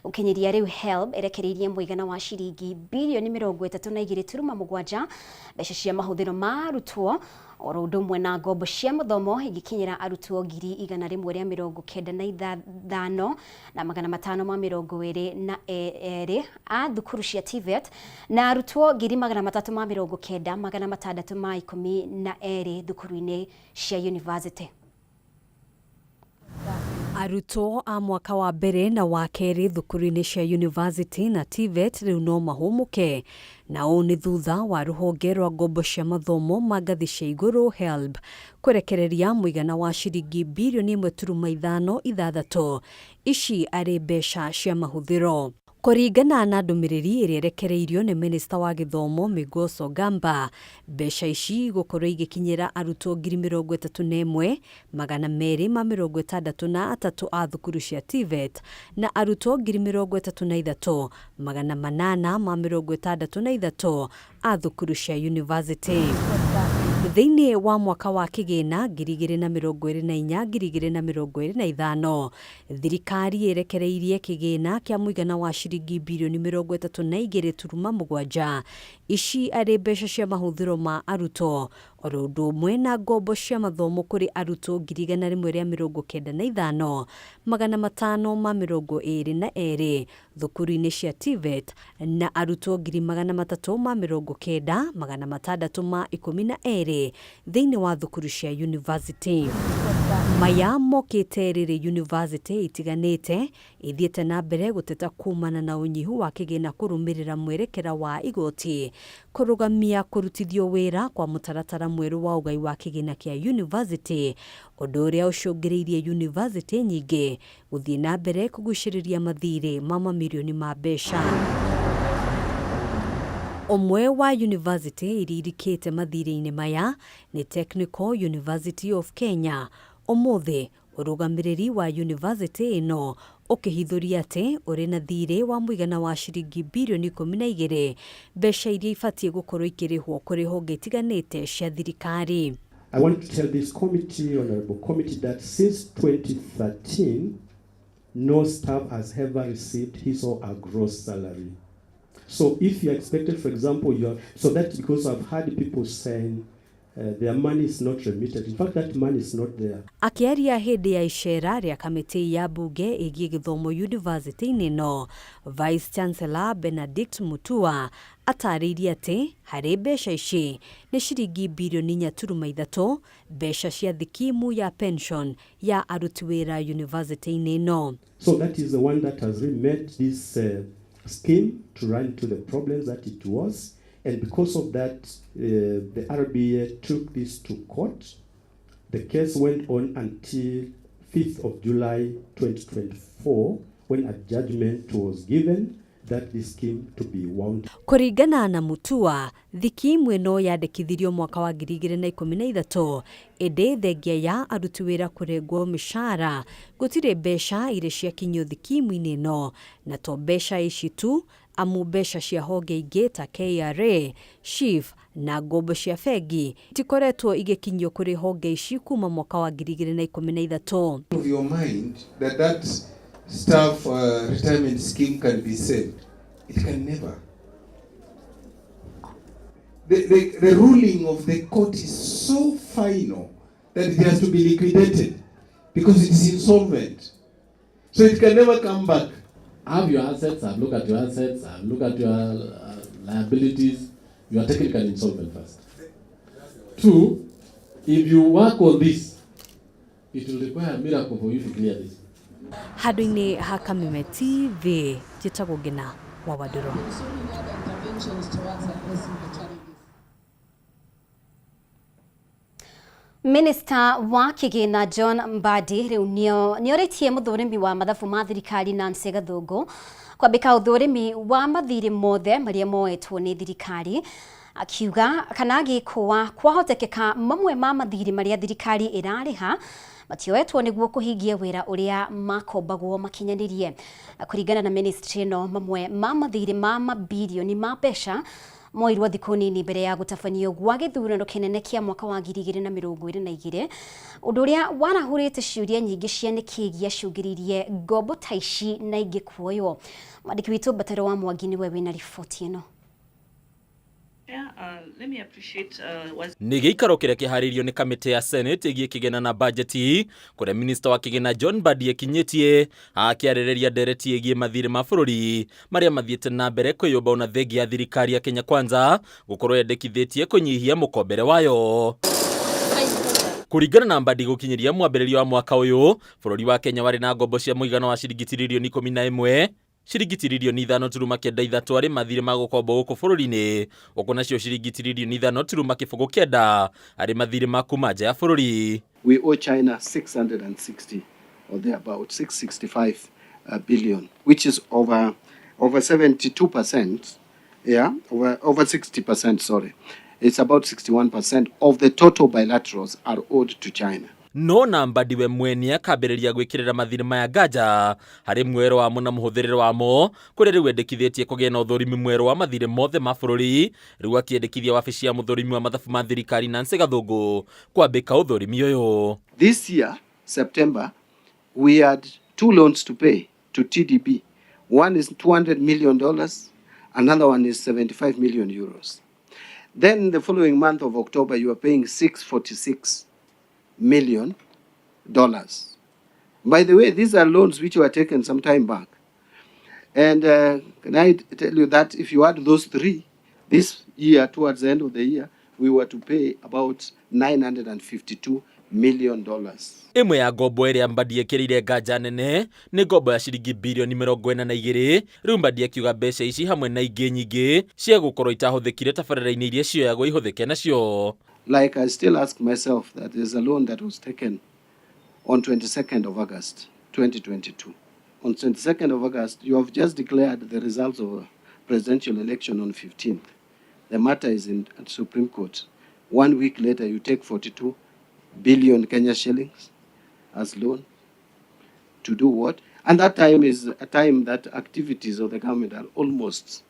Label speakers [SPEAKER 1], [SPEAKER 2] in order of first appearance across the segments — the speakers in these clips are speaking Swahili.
[SPEAKER 1] Ukinyiria riu HELB erekereirie muigana wa ciringi bilioni 32.7 mbeca cia mahuthiro ma arutwo oro undu umwe na ngombo cia mathomo igikinyira arutwo 195,500 na 522 a thukuru cia TVET na arutwo 399,612 thukuru-ini cia university.
[SPEAKER 2] Arutwo a mwaka wa mbere na wa keri thukuru-ini cia university na TVET riu no mahumuke na ũũ nĩ thutha wa rũhonge rwa ngombo cia mathomo ma ngathĩ cia igũrũ HELB kwerekereria mũigana wa ciringi bilioni 1.56 ici arĩ mbeca cia mahũthĩro. Kũringana na ndũmĩrĩri ĩrĩa ĩrekereirio nĩ Minista wa Gĩthomo Migos Ogamba, mbeca ici gũkorwo igĩkinyĩra arutwo 31,263 a thukuru cia TVET na arutwo 33,863 a thukuru cia university. Thĩinĩ wa mwaka wa kĩgĩna 2024-2025 thirikari ĩrekereirie kĩgĩna kĩa mũigana wa ciringi bilioni 32.7 ici arĩ mbeca cia mahũthĩro ma arutwo oro ũndũ ũmwe na ngombo cia mathomo kũrĩ arutwo 195,522 thukuru-inĩ cia TVET na arutwo 390,612 thĩinĩ wa thukuru cia university. Maya mokĩte rĩrĩ university itiganĩte ithiĩte na mbere gũteta kumana na ũnyihu wa kĩgĩna kũrũmĩrĩra mwerekera wa igoti kũrũgamia kũrutithio wĩra kwa mũtaratara mwerũ wa ũgai wa kĩgĩna kĩa university, ũndũ ũrĩa ũcũngĩrĩirie university nyingĩ gũthiĩ na mbere kũgucĩrĩria mathirĩ ma mamirioni ma mbeca. Ũmwe wa university iria irikĩte mathirĩ-inĩ maya nĩ Technical University of Kenya. Ũmũthĩ ũrũgamĩrĩri wa university ĩno ũkĩhithũria atĩ ũrĩ na thirĩ wa mũigana wa ciringi bilioni 12 mbeca iria ibatiĩ gũkorwo ikĩrĩhwo kũrĩ honge itiganĩte cia thirikari.
[SPEAKER 3] I want to tell this committee, honorable committee, that since 2013 no staff has ever received his or her gross salary. So if you expected, for example, so that's because I've heard people saying their money is not remitted. In fact, that money is not there.
[SPEAKER 2] Akĩaria hĩndĩ ya icera rĩa kamĩtĩ ya bunge ĩgiĩ gĩthomo university-inĩ no, Vice Chancellor Benedict Mutua atarĩirie atĩ harĩ mbeca ici nĩ ciringi bilioni 4.3 mbeca cia thikimu ya pension ya aruti wĩra university-inĩ no.
[SPEAKER 3] So that is the one that has really made this scheme to run into the problems that it was. And because of that, the RBA took this to court. The case went on until 5th of July 2024, when a judgment was given that the scheme to be wound.
[SPEAKER 2] Kũringana na Mutua, thikimu ĩno yandĩkithirio mwaka wa 2013, ĩndĩ thengia ya aruti wĩra kũrengwo mĩcara gũtirĩ mbeca iria ciakinyio thikimu-inĩ ĩno, na to mbeca ici tu, amu mbeca cia honge ingĩ ta KRA, SHIF na ngombo cia bengi itikoretwo igĩkinyio kũrĩ honge ici kuma mwaka wa 2013.
[SPEAKER 4] Of your mind that staff retirement scheme can be saved. It can never. The ruling of the court is so final that it has to be liquidated because it is insolvent. So it can never come back.
[SPEAKER 5] Have your assets, and look at your assets, and look at your liabilities. You are technically insolvent first. Two, if you work on this, it will require a miracle for you to clear this.
[SPEAKER 2] Handũ-inĩ ha Kameme TV, njĩtagwo Ngina wa Wadũro.
[SPEAKER 1] Minister wa kĩgĩna John Mbadi rĩu nĩorĩtie mũthũrĩmi wa mathabu ma thirikari Nancy Gathũngũ kwambĩka ũthũrĩmi wa mathirĩ mothe marĩa moetwo nĩ thirikari, akiuga kana agĩkũa kwahotekeka mamwe ma mathirĩ marĩa thirikari ĩrarĩha matioetwo nĩguo kũhingia wĩra ũrĩa makombagwo makinyanĩrie. Kũringana na ministry ĩno, mamwe ma mathirĩ ma mabilioni ma mbeca moirwo thikũ nini mbere ya gũtabanio gwa gĩthurano kĩnene kĩa mwaka wa 2022 ũndũ ũrĩa warahũrĩte ciũria nyingĩ cia nĩkĩ gĩacũngĩrĩirie ngombo ta ici na ingĩ kuoywo. Mwandĩki witũ Bataro wa Mwangi nĩwe wĩna riboti ĩno.
[SPEAKER 6] Nĩ gĩikaro kĩrĩa kĩharĩirio nĩ kamĩtĩ ya Senate ĩgiĩ kĩgĩna na bajeti kũrĩa minista wa kĩgĩna John Mbadi akinyĩtie akĩarĩrĩria ndereti ĩgiĩ mathirĩ ma bũrũri marĩa mathiĩte na mbere kwĩyũmba ona thengia ya thirikari ya Kenya Kwanza gũkorwo yendekithĩtie kũnyihia mũkombere wayo. Kũringana na Mbadi gũkinyĩria mwambĩrĩrio wa mwaka ũyũ, bũrũri wa Kenya warĩ na ngombo cia mũigana wa ciringi tiririoni 11, ciringi tiririoni 5.3 arĩ mathirĩ ma gũkombo gũkũ bũrũri-inĩ, ũkũ nacio ciringi tiririoni 5.9 arĩ mathirĩ ma kuma nja ya bũrũri.
[SPEAKER 7] We owe China 660 or thereabout 665 billion, which is over 72%. Yeah, over 60%. Sorry, it's about 61% of the total bilaterals are owed to China.
[SPEAKER 6] No na Mbadi we mwene akambĩrĩria gwĩkĩrĩra mathirĩ maya nganja harĩ mwero wamo na mũhũthĩrĩre wamo, kũrĩa rĩu endekithĩtie kũgĩa na ũthũrimi mwero wa mathirĩ mothe ma bũrũri, rĩu akĩendekithia wabici ya mũthũrimi wa mathabu ma thirikari Nancy Gathũngũ kwambĩka ũthũrimi ũyũ.
[SPEAKER 7] This year, September, we had 2 loans to pay to TDB. One is $200 million, another one is 75 million euros. Then the following month of October, you are paying $646 million. By the way, these are loans which were taken some time back. And can I tell you that if you add those three, this year, towards the end of the year, we were to pay about $952 million.
[SPEAKER 6] Ĩmwe ya ngombo ĩrĩa Mbadi ekĩrĩire nganja nene nĩ ngombo ya ciringi birioni 42, rĩu Mbadi akiuga mbeca ici hamwe na ingĩ nyingĩ cia gũkorwo itahũthĩkire tabarĩra-inĩ iria cioyagwo ihũthĩke nacio.
[SPEAKER 7] Like I still ask myself that there's a loan that was taken on 22nd of August, 2022. On 22nd of August, you have just declared the results of a presidential election on 15th. The matter is in at Supreme Court. 1 week later, you take 42 billion Kenya shillings as loan to do what? And that time is a time that activities of the government are almost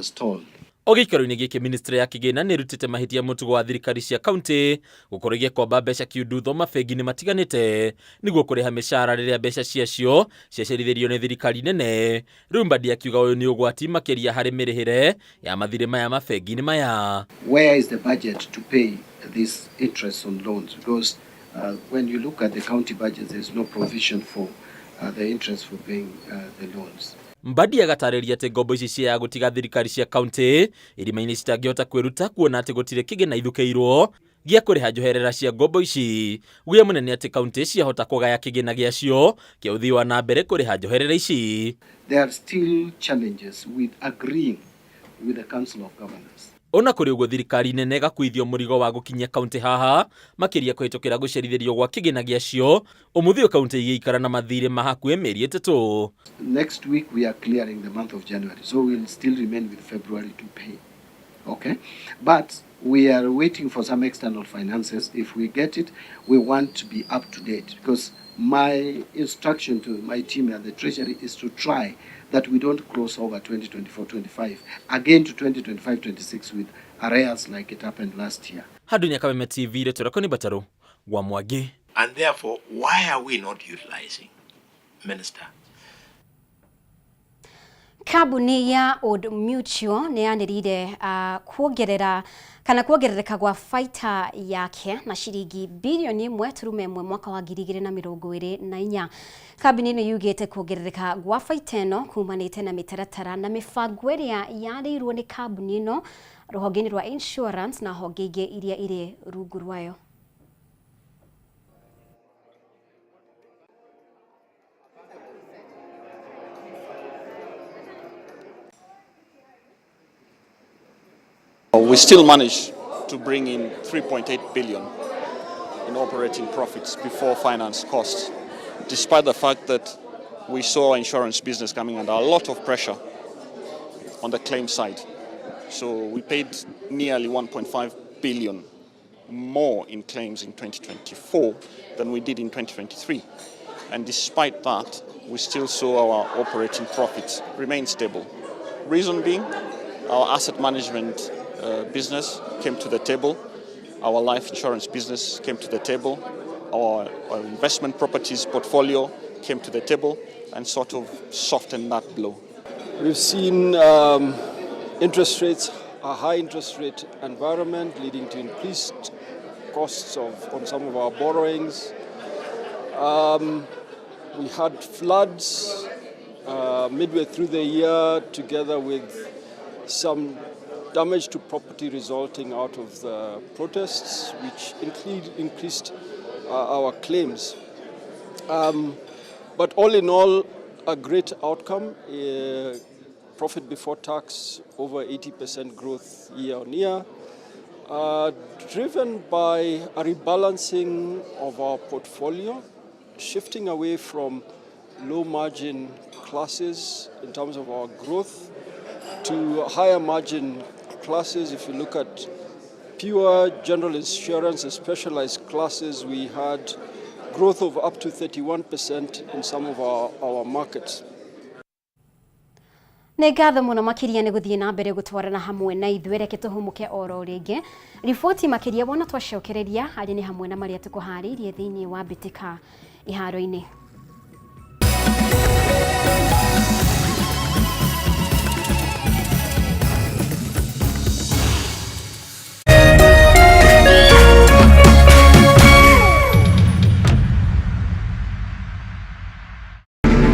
[SPEAKER 7] stalled.
[SPEAKER 6] O gĩikaro-inĩ gĩkĩ ministry ya kĩgĩna nĩ ĩrutĩte mahĩtia mũtugo wa thirikari cia kaunti gũkorwo igĩkomba mbeca kiundutho mabengi-inĩ matiganĩte nĩguo kũrĩha mĩcara rĩrĩa mbeca ciacio ciacerithĩrio nĩ thirikari nene. Rĩu Mbadi akiuga ũyũ nĩ ũgwati makĩria harĩ mĩrĩhĩre ya mathirĩ maya mabengi-inĩ maya.
[SPEAKER 7] Where is the budget to pay this interest on loans? Because when you look at the county budget, there's no provision for the interest for paying the loans.
[SPEAKER 6] Mbadi agatarĩria atĩ ngombo ici cia gũtiga thirikari cia kaunti irima-inĩ citangĩhota kwĩruta kuona atĩ gũtirĩ kĩgĩna ithukĩirwo gĩa kũrĩha njoherera cia ngombo ici. Guya mũnene atĩ kaunti ciahota kũgaya kĩgĩna gĩacio kĩa ũthii wa na mbere kũrĩha njoherera ici.
[SPEAKER 7] There are still challenges with agreeing with the Council of Governors.
[SPEAKER 6] Ona kũrĩ ũguo thirikari nene gakuithio mũrigo wa gũkinyia kaunti haha makĩria kũhĩtũkĩra gũcerithĩrio gwa kĩgĩna gĩacio, ũmũthĩ kaunti igĩikara na mathirĩ ma hakuhĩ mĩeri 3.
[SPEAKER 7] Next week we are clearing the month of January, so we'll still remain with February to pay. Okay, but we are waiting for some external finances. If we get it, we want to be up to date, because my instruction to my team at the Treasury is to try that we don't cross over 2024-25 again to 2025-26 with arrears like it happened last year.
[SPEAKER 6] Hadunya Kameme TV retorako ni Bataro wa Mwangi.
[SPEAKER 8] And therefore, why are we not utilizing, Minister?
[SPEAKER 1] Kambuni ya Old Mutual nĩ yanĩrĩire kuongerereka gwa baita yake na ciringi birioni 1.1 mwaka wa 2024. Kambuni ĩno yugĩte kuongerereka gwa baita ĩno kumanĩte na mĩtaratara na mĩbango ĩrĩa yarĩirwo nĩ kambuni ĩno rũhonge-inĩ rwa insurance na honge ingĩ iria irĩ rungu rwayo.
[SPEAKER 9] We still managed to bring in 3.8 billion in operating profits before finance costs, despite the fact that we saw our insurance business coming under a lot of pressure on the claim side. So we paid nearly 1.5 billion more in claims in 2024 than we did in 2023. And despite that, we still saw our operating profits remain stable. Reason being, Our asset management business came to the table. Our life insurance business came to the table. Our investment properties portfolio came to the table and sort of softened that blow.
[SPEAKER 10] We've seen interest rates, a high interest rate environment leading to increased costs on some of our borrowings. We had floods midway through the year, together with some damage to property resulting out of the protests, which increased our claims. But all in all, a great outcome. Profit before tax over 80% growth year on year, driven by a rebalancing of our portfolio, shifting away from low margin classes in terms of our growth to higher margin classes. If you look at pure general insurance and specialized classes, we had growth of up to 31% in some of our markets.
[SPEAKER 1] Nĩ ngatho mũno makĩria nĩ gũthiĩ na mbere gũtwarana hamwe na ithuĩ reke tũhũmũke oro rĩngĩ. Riboti makĩria wona twacokereria harĩ nĩ hamwe na marĩa tũkũharĩirie thĩinĩ wa mbĩtĩka iharo-inĩ.